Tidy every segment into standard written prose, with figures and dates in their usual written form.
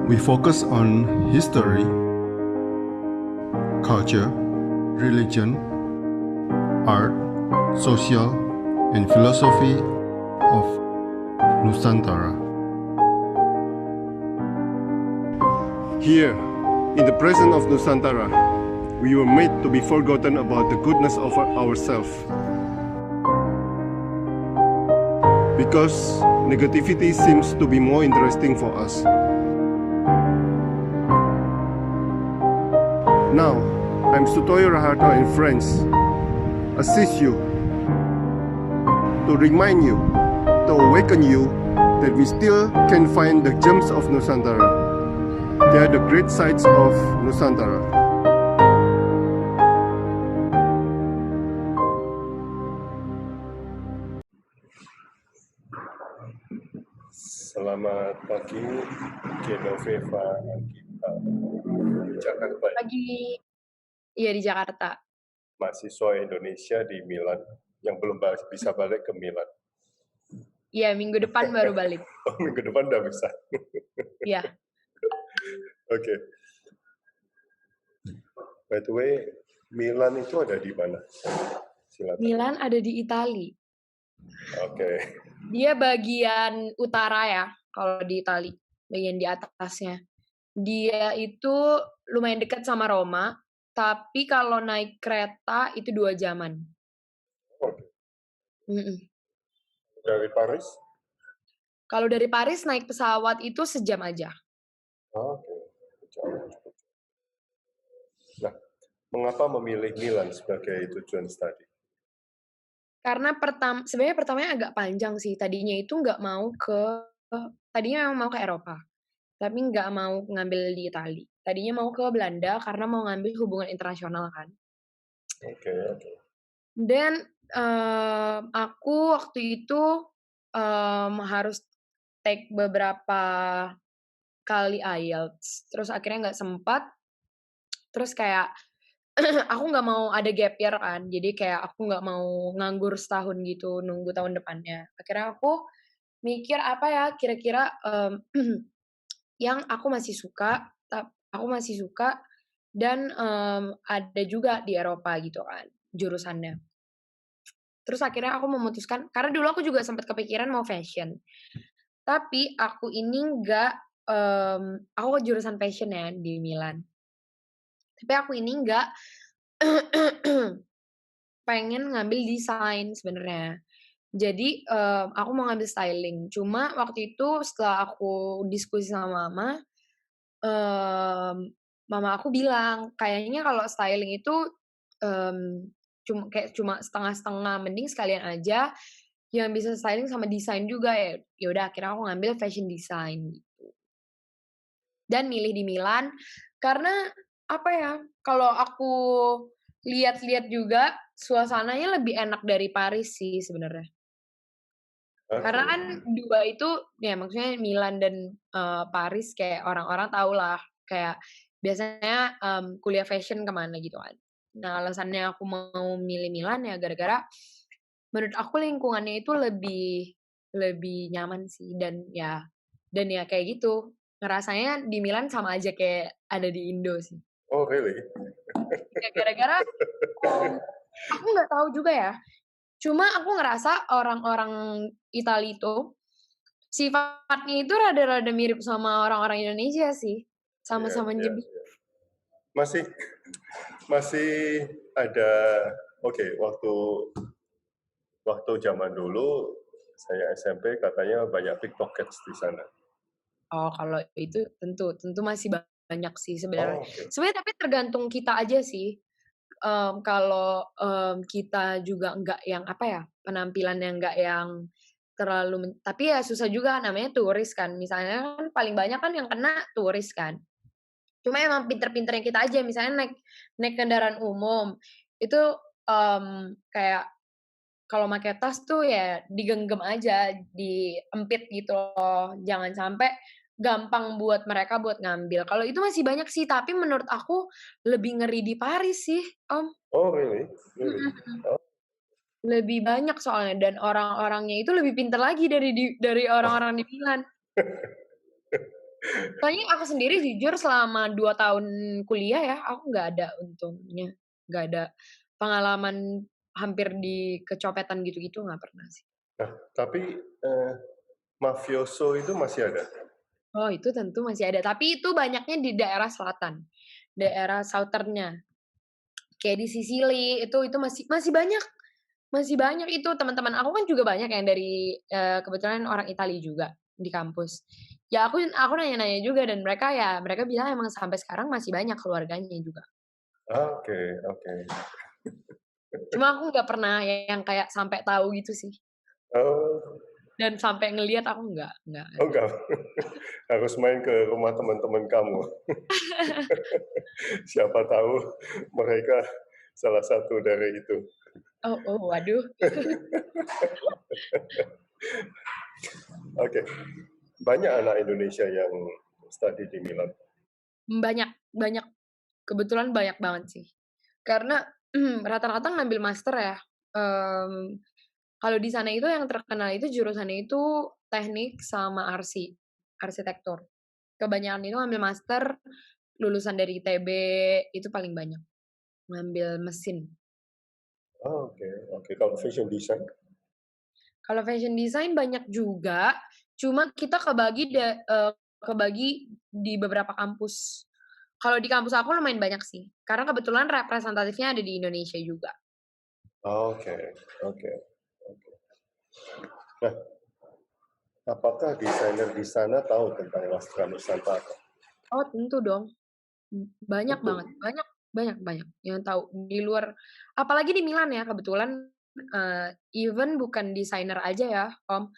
We focus on history, culture, religion, art, social, and philosophy of Nusantara. Here, in the presence of Nusantara, we were made to be forgotten about the goodness of ourselves. Because negativity seems to be more interesting for us. Now, I'm Sutoyo Raharto and friends assist you to remind you, to awaken you that we still can find the gems of Nusantara. They are the great sights of Nusantara. Selamat pagi, Genoveva Anggita, Jakarta. Pagi, iya di Jakarta. Mahasiswa Indonesia di Milan yang belum bisa balik ke Milan. Iya, minggu depan baru balik. Oh, minggu depan udah bisa. Iya. Oke. By the way, Milan itu ada di mana? Silakan. Milan ada di Itali. Oke. Dia bagian utara ya, kalau di Itali, bagian di atasnya. Dia itu lumayan dekat sama Roma, tapi kalau naik kereta itu 2 jaman. Oke. Mm-mm. Dari Paris? Kalau dari Paris naik pesawat itu sejam aja. Oke. Nah, mengapa memilih Milan sebagai tujuan studi? Karena sebenarnya pertamanya agak panjang sih. Tadinya memang mau ke Eropa, tapi nggak mau ngambil di Itali. Tadinya mau ke Belanda karena mau ngambil hubungan internasional kan. Oke. Dan aku waktu itu harus take beberapa kali IELTS, terus akhirnya nggak sempat. Terus kayak aku nggak mau ada gap year kan, jadi kayak aku nggak mau nganggur setahun gitu nunggu tahun depannya. Akhirnya aku mikir apa ya kira-kira yang aku masih suka dan ada juga di Eropa gitu kan jurusannya. Terus akhirnya aku memutuskan, karena dulu aku juga sempat kepikiran mau fashion. Tapi aku ini aku jurusan fashion ya di Milan. Tapi aku ini nggak pengen ngambil desain sebenarnya. Jadi aku mau ngambil styling. Cuma waktu itu setelah aku diskusi sama mama aku bilang kayaknya kalau styling itu cuma setengah-setengah, mending sekalian aja yang bisa styling sama desain juga ya. Ya udah akhirnya aku ngambil fashion design gitu. Dan milih di Milan karena apa ya? Kalau aku lihat-lihat juga suasananya lebih enak dari Paris sih sebenarnya. Okay. Karena kan dua itu ya maksudnya Milan dan Paris kayak orang-orang tahu lah kayak biasanya kuliah fashion kemana gitu kan. Nah alasannya aku mau milih Milan ya gara-gara menurut aku lingkungannya itu lebih nyaman sih dan ya kayak gitu ngerasanya di Milan sama aja kayak ada di Indo sih. Oh really? Ya gara-gara aku nggak tahu juga ya. Cuma aku ngerasa orang-orang Italia itu sifatnya itu rada-rada mirip sama orang-orang Indonesia sih. Sama-sama nyebut. Masih ada waktu zaman dulu saya SMP katanya banyak pickpockets di sana. Oh, kalau itu tentu masih banyak sih sebenarnya. Okay. Sebenarnya tapi tergantung kita aja sih. Kalau kita juga enggak yang apa ya, penampilan yang enggak yang terlalu tapi ya susah juga namanya turis kan. Misalnya kan paling banyak kan yang kena turis kan. Cuma emang pinter-pinternya kita aja misalnya naik kendaraan umum itu kayak kalau pakai tas tuh ya digenggam aja, diempit gitu loh. Jangan sampai gampang buat mereka buat ngambil. Kalau itu masih banyak sih, tapi menurut aku lebih ngeri di Paris sih, Om. Oh, really? Oh. Lebih banyak soalnya dan orang-orangnya itu lebih pintar lagi dari orang-orang di Milan. Soalnya aku sendiri jujur selama 2 tahun kuliah ya, aku nggak ada untungnya, nggak ada pengalaman hampir di kecopetan gitu-gitu nggak pernah sih. Nah, tapi mafioso itu masih ada? Oh itu tentu masih ada, tapi itu banyaknya di daerah selatan, daerah southern-nya. Kayak di Sicily itu masih banyak itu teman-teman aku kan juga banyak yang dari, kebetulan orang Italia juga di kampus. Ya aku nanya-nanya juga dan mereka bilang emang sampai sekarang masih banyak keluarganya juga. Oke, oke. Cuma aku nggak pernah yang kayak sampai tahu gitu sih, Oh, dan sampai ngelihat aku nggak oh ada. enggak. Harus main ke rumah teman-teman kamu. Siapa tahu mereka salah satu dari itu. Oh oh, waduh. Oke. Banyak anak Indonesia yang study di Milan. Banyak banyak, kebetulan banyak banget sih. Karena rata-rata ngambil master ya, kalau di sana itu yang terkenal itu jurusannya itu teknik sama arsitektur. Kebanyakan itu ngambil master, lulusan dari ITB, itu paling banyak, ngambil mesin. Oh, oke, oke. Kalau fashion design? Kalau fashion design banyak juga, cuma kita kebagi di beberapa kampus. Kalau di kampus aku lumayan banyak sih, karena kebetulan representatifnya ada di Indonesia juga. Oke, oke, oke. Nah, apakah desainer di sana tahu tentang Wastra Nusantara? Oh tentu dong, banyak Tentu. banget, banyak banyak banyak yang tahu di luar apalagi di Milan ya kebetulan, even bukan desainer aja ya, Om.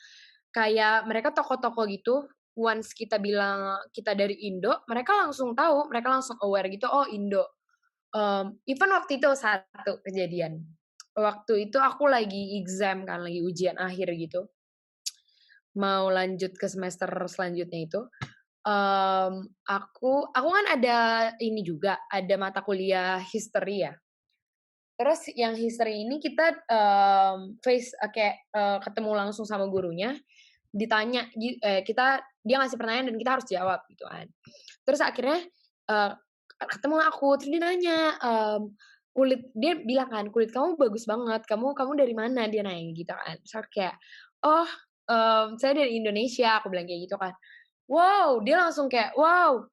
Kayak mereka toko-toko gitu, once kita bilang kita dari Indo, mereka langsung tahu, mereka langsung aware gitu, "Oh Indo." Even waktu itu satu kejadian, waktu itu aku lagi exam kan, lagi ujian akhir gitu, mau lanjut ke semester selanjutnya itu, aku kan ada ini juga, ada mata kuliah history ya. Terus yang history ini kita, kayak, ketemu langsung sama gurunya, ditanya dia ngasih pertanyaan dan kita harus jawab gitu kan. Terus akhirnya, eee, ketemu aku, terus dia nanya, dia bilang kan, "Kulit kamu bagus banget, kamu kamu dari mana?" Dia nanya gitu kan. Terus aku kayak, "Oh, saya dari Indonesia," aku bilang kayak gitu kan. Wow, dia langsung kayak, wow,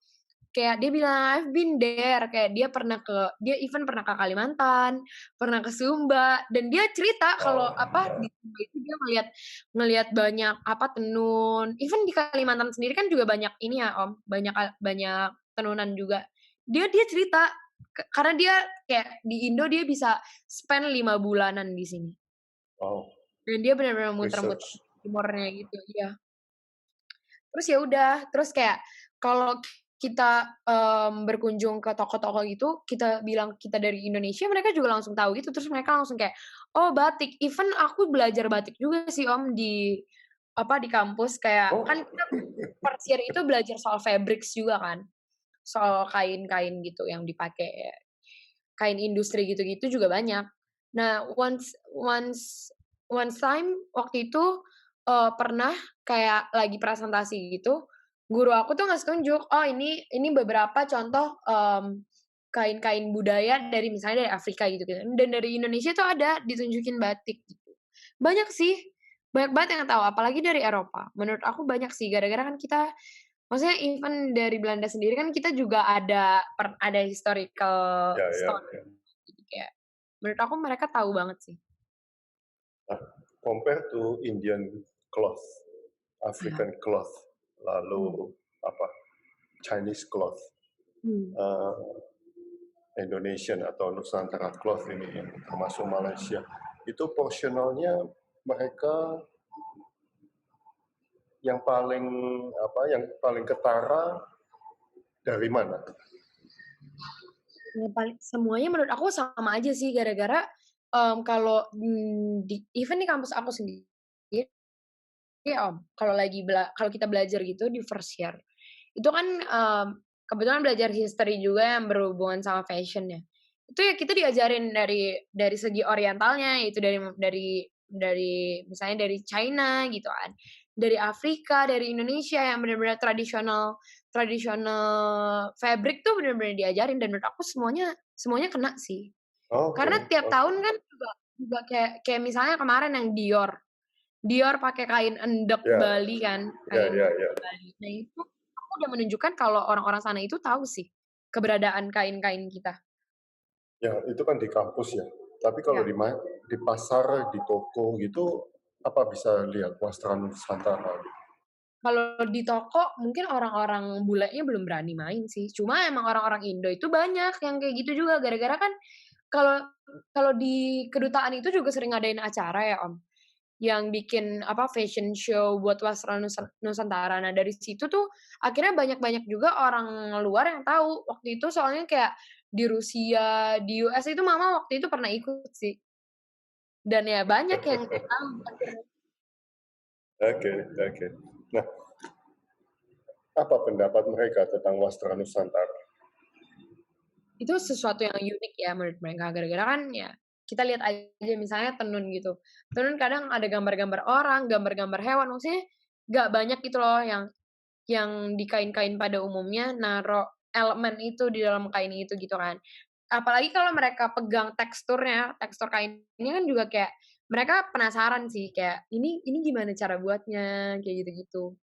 kayak dia bilang, "I've been there," kayak dia even pernah ke Kalimantan, pernah ke Sumba, dan dia cerita kalau apa, di Sumba itu dia ngelihat ngelihat banyak apa, tenun, even di Kalimantan sendiri kan juga banyak ini ya, Om, banyak tenunan juga. Dia cerita, karena dia kayak di Indo dia bisa spend 5 bulanan di sini, Oh, dan dia benar-benar muter-muter research. timurnya gitu, iya. Terus ya udah, terus kayak kalau kita, berkunjung ke toko-toko gitu, kita bilang kita dari Indonesia, mereka juga langsung tahu gitu, terus mereka langsung kayak, "Oh batik." Even aku belajar batik juga sih Om di kampus, kayak Oh, kan kita first year itu belajar soal fabrics juga kan, soal kain-kain gitu yang dipakai, kain industri gitu-gitu juga banyak. Nah, once once once time waktu itu, pernah kayak lagi presentasi gitu, guru aku tuh ngasih tunjuk, "Oh ini beberapa contoh, kain-kain budaya dari misalnya dari Afrika gitu gitu, dan dari Indonesia tuh ada ditunjukin batik gitu." Banyak sih, banyak banget yang tahu, apalagi dari Eropa. Menurut aku banyak sih, gara-gara kan kita maksudnya even dari Belanda sendiri kan kita juga ada historical ya, ya, story. ya. Jadi kayak, menurut aku mereka tahu banget sih. Nah, compare to Indian cloth, Iya. African cloth, Mmm. lalu apa, Chinese cloth, Mmm. uh, Indonesian atau Nusantara cloth ini, termasuk Malaysia. Itu porsionalnya mereka yang paling ketara dari mana? Yang paling semuanya menurut aku sama aja sih gara-gara, kalau, even di kampus aku sendiri Om, kalau kita belajar gitu di first year, itu kan, kebetulan belajar history juga yang berhubungan sama fashion ya. Itu ya kita diajarin dari segi orientalnya, itu dari misalnya dari China gitu kan, dari Afrika, dari Indonesia yang benar-benar tradisional tradisional fabric tuh benar-benar diajarin dan menurut aku semuanya semuanya kena sih. Oke, Karena tiap oke. tahun kan juga kayak kayak misalnya kemarin yang Dior. Dior pakai kain endek Ya, Bali kan, ya, kain ya, endek ya. Bali. Nah itu aku udah menunjukkan kalau orang-orang sana itu tahu sih keberadaan kain-kain kita. Ya, itu kan di kampus ya. Tapi kalau Ya. di pasar, di toko gitu, apa bisa lihat Wastra Nusantara? Kalau di toko mungkin orang-orang bulenya belum berani main sih. Cuma emang orang-orang Indo itu banyak yang kayak gitu juga gara-gara kan kalau kalau di kedutaan itu juga sering ngadain acara ya, Om. Yang bikin apa fashion show buat Wasra Nusantara. Nah, dari situ tuh akhirnya banyak-banyak juga orang luar yang tahu. Waktu itu soalnya kayak di Rusia, di US itu mama waktu itu pernah ikut sih. Dan ya banyak yang tahu akhirnya. Oke, oke. Nah, apa pendapat mereka tentang Wastra Nusantara? Itu sesuatu yang unik ya menurut mereka, gara-gara kan ya kita lihat aja misalnya tenun gitu. Tenun kadang ada gambar-gambar orang, gambar-gambar hewan, maksudnya nggak banyak gitu loh yang di kain-kain pada umumnya naruh elemen itu di dalam kain itu gitu kan. Apalagi kalau mereka pegang teksturnya, tekstur kainnya kan juga kayak mereka penasaran sih kayak, "Ini gimana cara buatnya?" Kayak gitu-gitu.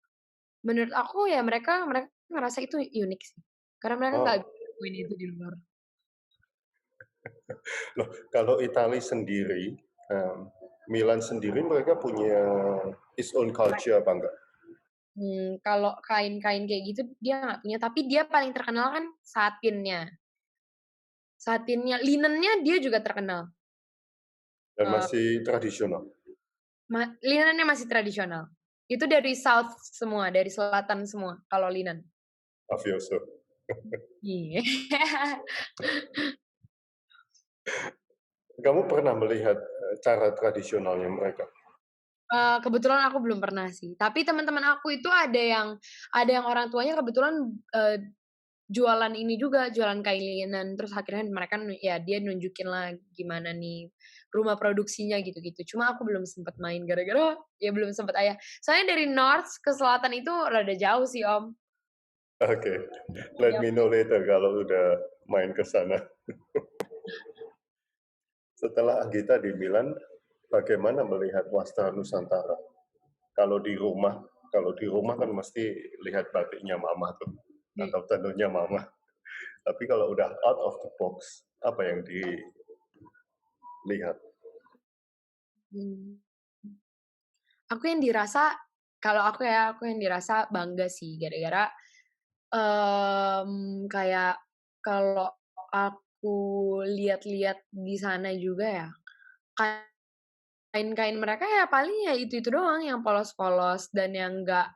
Menurut aku ya mereka mereka ngerasa itu unik sih, karena mereka nggak Oh, bisa nemuin itu di luar. loh, kalau Italia sendiri, Milan sendiri mereka punya its own culture apa enggak? Kalau kain-kain kayak gitu dia nggak punya, tapi dia paling terkenal kan satinnya. Satinnya, linennya dia juga terkenal. Dan Eee, masih tradisional? Linennya masih tradisional. Itu dari South semua, dari selatan semua kalau linen. Mafioso. Iya. Kamu pernah melihat cara tradisionalnya mereka? Kebetulan aku belum pernah sih, tapi teman-teman aku itu ada yang orang tuanya kebetulan, jualan ini juga, jualan kain linen, terus akhirnya mereka ya dia nunjukin lah gimana nih rumah produksinya gitu-gitu. Cuma aku belum sempet main gara-gara ya belum sempet soalnya dari north ke selatan itu rada jauh sih, Om. Oke, let Iya. me know later kalau udah main ke sana. Setelah Anggita di Milan, bagaimana melihat Wastra Nusantara? Kalau di rumah, kalau di rumah kan mesti lihat batiknya mama tuh, Mhm. atau tenunnya mama. Tapi kalau udah out of the box, apa yang dilihat? Mmm. Aku yang dirasa kalau aku ya, aku yang dirasa bangga sih gara-gara, kayak kalau aku lihat-lihat di sana juga ya, kain-kain mereka ya paling ya itu-itu doang yang polos-polos dan yang nggak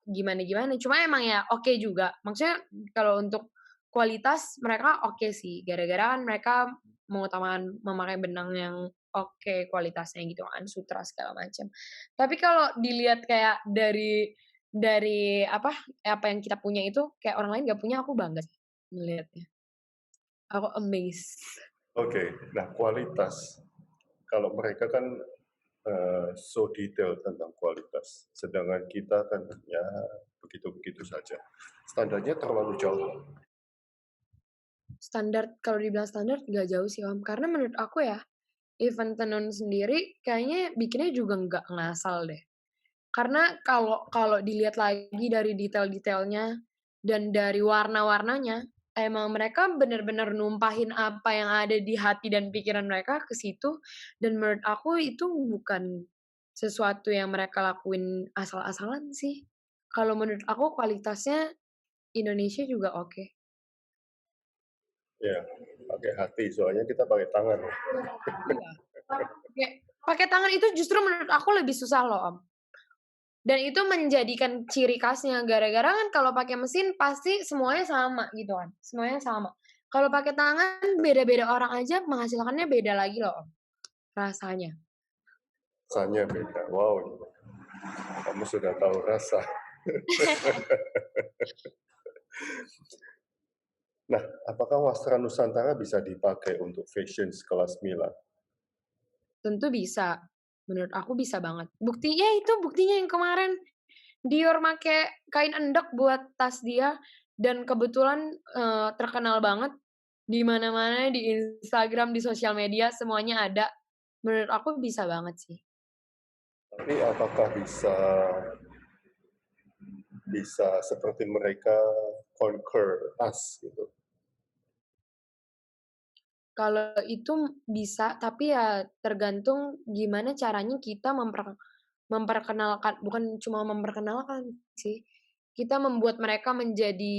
gimana-gimana. Cuma emang ya oke juga. Maksudnya kalau untuk kualitas mereka oke sih, gara-gara kan mereka mengutamakan memakai benang yang oke kualitasnya gitu kan, sutra segala macam. Tapi kalau dilihat kayak dari apa yang kita punya itu, kayak orang lain nggak punya, aku bangga sih ngelihatnya. Aku amazed. Oke, nah kualitas. Kalau mereka kan so detail tentang kualitas, sedangkan kita kan ya begitu-begitu saja. Standarnya terlalu jauh. Standar kalau dibilang standar nggak jauh sih, Om, karena menurut aku ya, event tenun sendiri kayaknya bikinnya juga nggak ngasal deh. Karena kalau kalau dilihat lagi dari detail-detailnya dan dari warna-warnanya, emang mereka bener-bener numpahin apa yang ada di hati dan pikiran mereka ke situ, dan menurut aku itu bukan sesuatu yang mereka lakuin asal-asalan sih. Kalau menurut aku kualitasnya Indonesia juga oke. Ya, pakai hati, soalnya kita pakai tangan. Iya. Pakai pakai tangan itu justru menurut aku lebih susah loh, Om. Dan itu menjadikan ciri khasnya, gara-gara kan kalau pakai mesin pasti semuanya sama gitu kan, semuanya sama. Kalau pakai tangan beda-beda orang aja menghasilkannya beda lagi loh, Om, rasanya. Rasanya beda. Wow, kamu sudah tahu rasa. Nah, apakah Wastra Nusantara bisa dipakai untuk fashion kelas Milan? tentu bisa. Menurut aku bisa banget. Buktinya yang kemarin Dior make kain endek buat tas dia dan kebetulan, terkenal banget di mana-mana, di Instagram, di sosial media semuanya ada. Menurut aku bisa banget sih. Tapi apakah bisa seperti mereka conquer us gitu? Kalau itu bisa, tapi ya tergantung gimana caranya kita memperkenalkan, bukan cuma memperkenalkan sih, kita membuat mereka menjadi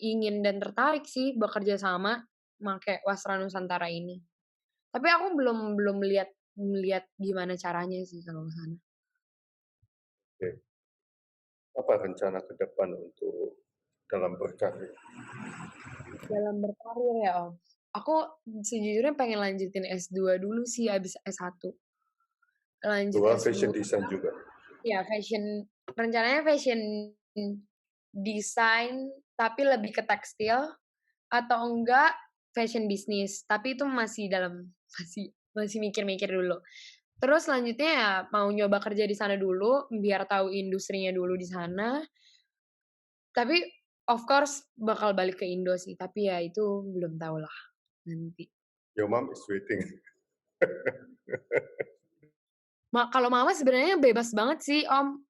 ingin dan tertarik sih bekerja sama make Wasra Nusantara ini. Tapi aku belum melihat gimana caranya sih kalau ke sana. Oke. Apa rencana ke depan untuk dalam berkarir? Dalam berkarir ya, Om. Aku sejujurnya pengen lanjutin S2 dulu sih abis S1. Lanjut Dua fashion S2. design juga. Ya rencananya fashion design tapi lebih ke tekstil atau enggak fashion bisnis, tapi itu masih mikir-mikir dulu. Terus selanjutnya ya mau nyoba kerja di sana dulu biar tahu industrinya dulu di sana. Tapi of course bakal balik ke Indo sih, tapi ya itu belum tahu lah nanti. Your mom is waiting. Kalau mama sebenarnya bebas banget sih Om,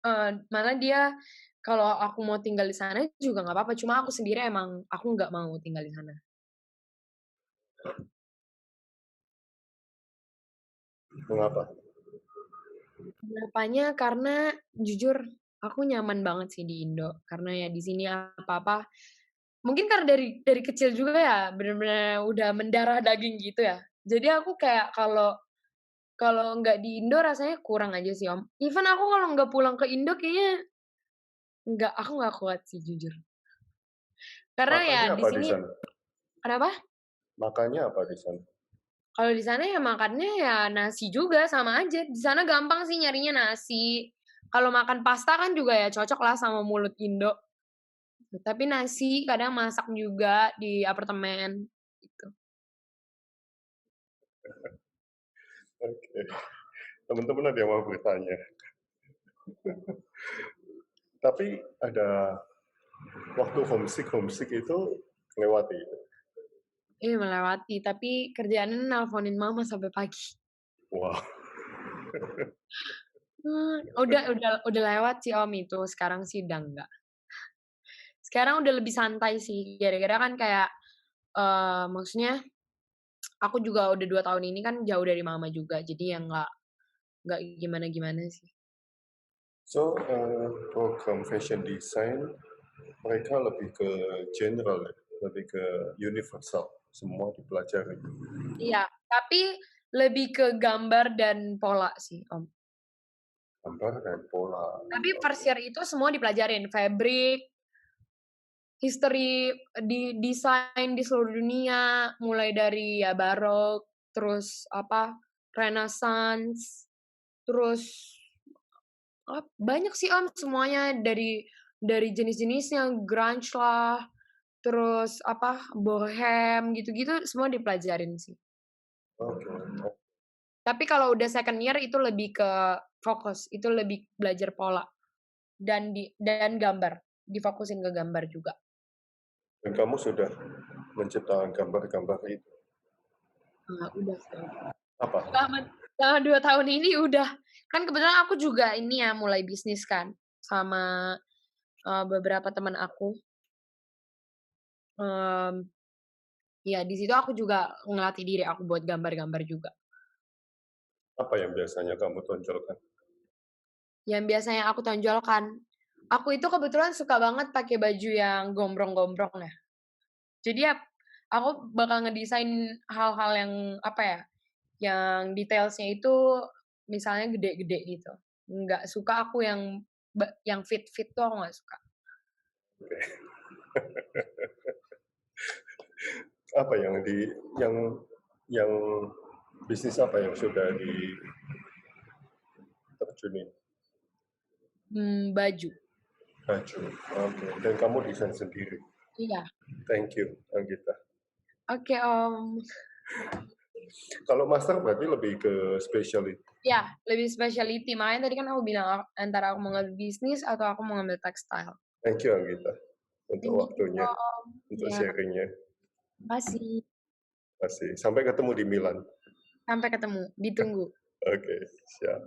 malah dia kalau aku mau tinggal di sana juga nggak apa-apa, cuma aku sendiri emang aku nggak mau tinggal di sana. Mengapa? Kenapanya, karena jujur aku nyaman banget sih di Indo, karena ya di sini apa-apa mungkin karena dari kecil juga ya bener-bener udah mendarah daging gitu ya. Jadi aku kayak kalau kalau nggak di Indo rasanya kurang aja sih Om. Even aku kalau nggak pulang ke Indo kayaknya aku nggak kuat sih jujur. Karena ya Makannya di apa di sini sana? kenapa? Makannya apa di sana? Kalau di sana ya makannya ya nasi juga sama aja. Di sana gampang sih nyarinya nasi. Kalau makan pasta kan juga ya cocok lah sama mulut Indo. Tapi nasi kadang masak juga di apartemen gitu. Oke. Teman-teman ada yang mau bertanya? Tapi ada waktu homesick itu lewati. Iya melewati, tapi kerjaannya nelponin mama sampai pagi. Wah, Udah lewat sih Om itu, sekarang sih udah enggak. Sekarang udah lebih santai sih, gara-gara kan kayak, maksudnya aku juga udah 2 tahun ini kan jauh dari mama juga, jadi ya nggak gimana-gimana sih. so program fashion design mereka lebih ke general, ya? Lebih ke universal, semua dipelajari. Iya, tapi lebih ke gambar dan pola sih Om. Gambar dan pola. Tapi first year itu semua dipelajarin, fabric, history, desain di seluruh dunia, mulai dari ya barok, terus apa, renaissance, terus banyak sih Om semuanya dari jenis-jenisnya, grunge lah, terus apa, bohem gitu-gitu semua dipelajarin sih. Oke. Tapi kalau udah second year itu lebih ke fokus, itu lebih belajar pola dan gambar, difokusin ke gambar juga. Dan kamu sudah menciptakan gambar-gambar itu. Udah sih. Apa? Selama 2 tahun ini udah. Kan kebetulan aku juga ini ya mulai bisnis kan sama, beberapa teman aku. Ya di situ aku juga ngelatih diri aku buat gambar-gambar juga. Apa yang biasanya kamu tonjolkan? Yang biasanya aku tonjolkan, aku itu kebetulan suka banget pakai baju yang gombrong-gombrong ya. Jadi ya aku bakal ngedesain hal-hal yang apa ya, yang detailsnya itu misalnya gede-gede gitu. Nggak suka aku yang fit-fit tuh aku nggak suka. Oke. Apa yang yang bisnis apa yang sudah diterjunin? Baju. Baju. Oke. Dan kamu desain sendiri. Iya. Thank you, Anggita. Oke Om. Kalau master berarti lebih ke specialty. Ya, lebih specialty. Makanya tadi kan aku bilang antara aku mau ngambil bisnis atau aku mau ngambil tekstil. Thank you Anggita untuk Thank you waktunya, Om. untuk Ya, sharingnya. makasih. Masih. Sampai ketemu di Milan. Sampai ketemu. Ditunggu. Oke, siap.